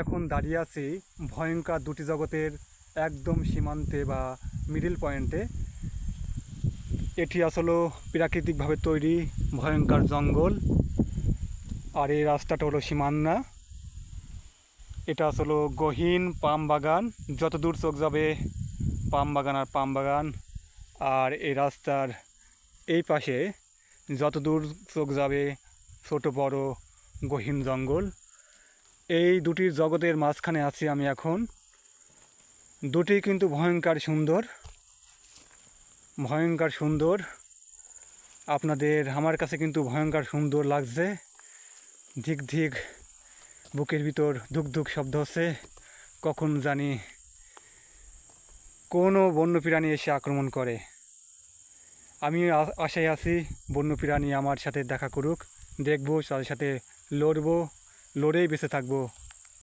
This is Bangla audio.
এখন দাঁড়িয়ে আছি ভয়ঙ্কর দুটি জগতের একদম সীমান্তে বা মিডল পয়েন্টে। এটি আসলে প্রাকৃতিকভাবে তৈরি ভয়ঙ্কর জঙ্গল, আর এই রাস্তাটা হলো সীমানা। এটা আসলে গহীন পাম বাগান, যত দূর চোখ যাবে পাম বাগান আর পাম বাগান। আর এই রাস্তার এই পাশে যত দূর চোখ যাবে ছোট বড় গহীন জঙ্গল। এই দুটি জগতের মাঝখানে আছি আমি এখন। দুটি কিন্তু ভয়ঙ্কর সুন্দর, ভয়ঙ্কর সুন্দর। আপনাদের আমার কাছে কিন্তু ভয়ঙ্কর সুন্দর লাগছে। ধিক ধিক বুকের ভিতর ধুক ধুক শব্দ হচ্ছে। কখন জানি কোনো বন্যপ্রাণী এসে আক্রমণ করে। আমি আশায় আছি বন্যপ্রাণী আমার সাথে দেখা করুক, দেখবো তাদের সাথে লড়বো, লড়েই বেঁচে থাকবো।